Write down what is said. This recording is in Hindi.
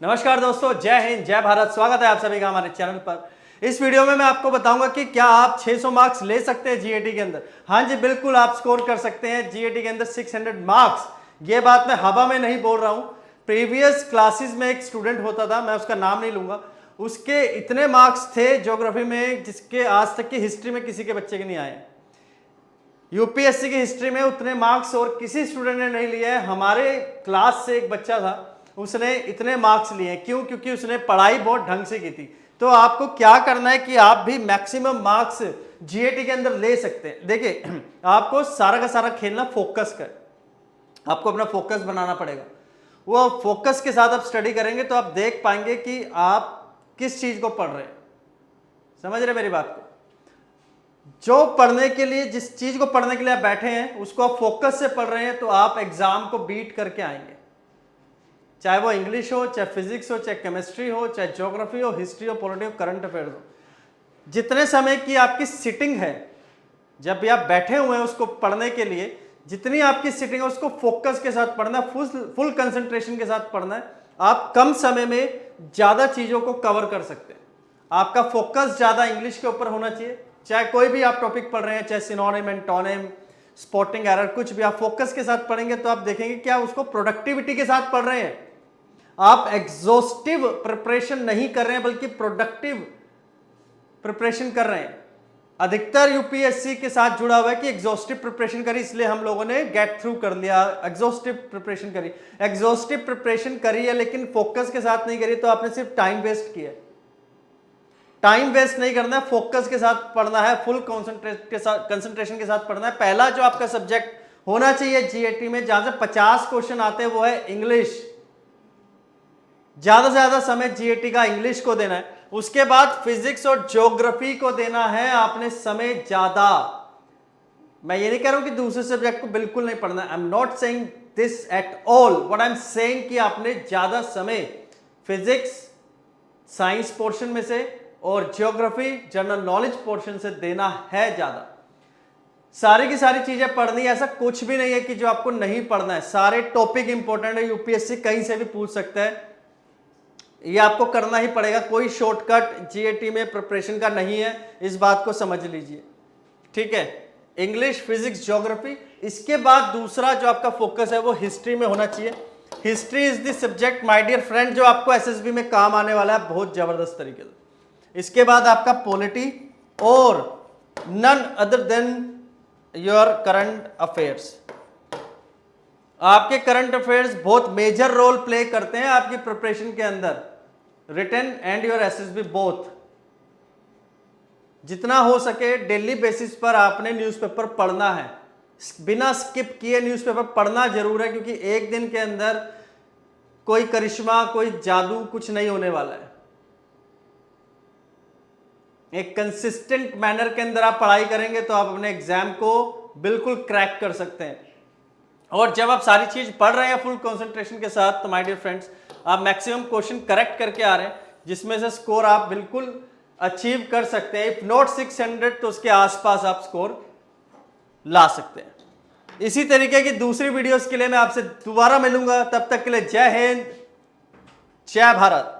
नमस्कार दोस्तों, जय हिंद, जय भारत। स्वागत है आप सभी का हमारे चैनल पर। इस वीडियो में मैं आपको बताऊंगा कि क्या आप 600 मार्क्स ले सकते हैं जीएटी के अंदर। हाँ जी, बिल्कुल आप स्कोर कर सकते हैं जीएटी के अंदर 600 मार्क्स। ये बात मैं हवा में नहीं बोल रहा हूं। प्रीवियस क्लासेस में एक स्टूडेंट होता था, मैं उसका नाम नहीं लूंगा, उसके इतने मार्क्स थे ज्योग्राफी में जिसके आज तक की हिस्ट्री में किसी के बच्चे के नहीं आए। यूपीएससी की हिस्ट्री में उतने मार्क्स और किसी स्टूडेंट ने नहीं लिए हैं। हमारे क्लास से एक बच्चा था, उसने इतने मार्क्स लिए। क्यों? क्योंकि उसने पढ़ाई बहुत ढंग से की थी। तो आपको क्या करना है कि आप भी मैक्सिमम मार्क्स जीएटी के अंदर ले सकते हैं। देखिए, आपको सारा का सारा खेलना फोकस कर, आपको अपना फोकस बनाना पड़ेगा। वो फोकस के साथ आप स्टडी करेंगे तो आप देख पाएंगे कि आप किस चीज को पढ़ रहे हैं। समझ रहे मेरी बात को? जो पढ़ने के लिए, जिस चीज को पढ़ने के लिए आप बैठे हैं उसको आप फोकस से पढ़ रहे हैं तो आप एग्जाम को बीट करके आएंगे। चाहे वो इंग्लिश हो, चाहे फिजिक्स हो, चाहे केमिस्ट्री हो, चाहे ज्योग्राफी हो, हिस्ट्री हो, पॉलिटी हो, करंट अफेयर्स हो। जितने समय की आपकी सिटिंग है, जब भी आप बैठे हुए हैं उसको पढ़ने के लिए, जितनी आपकी सिटिंग है उसको फोकस के साथ पढ़ना है, फुल कंसंट्रेशन के साथ पढ़ना है। आप कम समय में ज्यादा चीजों को कवर कर सकते हैं। आपका फोकस ज्यादा इंग्लिश के ऊपर होना चाहिए। चाहे कोई भी आप टॉपिक पढ़ रहे हैं, चाहे सिनोनिम, एंटोनिम, स्पॉटिंग एरर, कुछ भी आप फोकस के साथ पढ़ेंगे तो आप देखेंगे क्या उसको प्रोडक्टिविटी के साथ पढ़ रहे हैं। आप एग्जॉस्टिव प्रिपरेशन नहीं कर रहे हैं बल्कि प्रोडक्टिव प्रिपरेशन कर रहे हैं। अधिकतर यूपीएससी के साथ जुड़ा हुआ है कि एग्जॉस्टिव प्रिपरेशन करी, इसलिए हम लोगों ने गेट थ्रू कर लिया। एग्जॉस्टिव प्रिपरेशन करी, एग्जॉस्टिव प्रिपरेशन करी है लेकिन फोकस के साथ नहीं करी तो आपने सिर्फ टाइम वेस्ट किया। टाइम वेस्ट नहीं करना है, फोकस के साथ पढ़ना है, फुल कंसंट्रेशन के साथ पढ़ना है। पहला जो आपका सब्जेक्ट होना चाहिए जीएटी में जहां से 50 क्वेश्चन आते हैं वो है इंग्लिश। ज्यादा से ज्यादा समय जीएटी का इंग्लिश को देना है। उसके बाद फिजिक्स और ज्योग्राफी को देना है आपने समय ज्यादा। मैं ये नहीं कह रहा हूं कि दूसरे सब्जेक्ट को बिल्कुल नहीं पढ़ना। I am not saying this at all. What I am saying कि आपने ज्यादा समय फिजिक्स, साइंस पोर्शन में से और ज्योग्राफी, जनरल नॉलेज पोर्शन से देना है ज्यादा। सारी की सारी चीजें पढ़नी है, ऐसा कुछ भी नहीं है कि जो आपको नहीं पढ़ना है। सारे टॉपिक इंपॉर्टेंट है, यूपीएससी कहीं से भी पूछ सकता है, ये आपको करना ही पड़ेगा। कोई शॉर्टकट जीएटी में प्रिपरेशन का नहीं है, इस बात को समझ लीजिए। ठीक है, इंग्लिश, फिजिक्स, ज्योग्राफी। इसके बाद दूसरा जो आपका फोकस है वो हिस्ट्री में होना चाहिए। History is the subject my dear friend जो आपको एसएसबी में काम आने वाला है बहुत जबरदस्त तरीके से। इसके बाद आपका पॉलिटी और none other than your current affairs. आपके करंट अफेयर्स बहुत मेजर रोल प्ले करते हैं आपकी प्रिपरेशन के अंदर, written and your SSB both. जितना हो सके डेली बेसिस पर आपने न्यूज़पेपर पढ़ना है, बिना स्किप किए न्यूज़पेपर पढ़ना जरूर है, क्योंकि एक दिन के अंदर कोई करिश्मा, कोई जादू कुछ नहीं होने वाला है। एक कंसिस्टेंट मैनर के अंदर आप पढ़ाई करेंगे तो आप अपने एग्जाम को बिल्कुल क्रैक कर सकते हैं। और जब आप सारी चीज पढ़ रहे हैं फुल कंसंट्रेशन के साथ तो माय डियर फ्रेंड्स आप मैक्सिमम क्वेश्चन करेक्ट करके आ रहे हैं, जिसमें से स्कोर आप बिल्कुल अचीव कर सकते हैं। इफ नॉट 600 तो उसके आसपास आप स्कोर ला सकते हैं। इसी तरीके की दूसरी वीडियोस के लिए मैं आपसे दोबारा मिलूंगा। तब तक के लिए जय हिंद, जय भारत।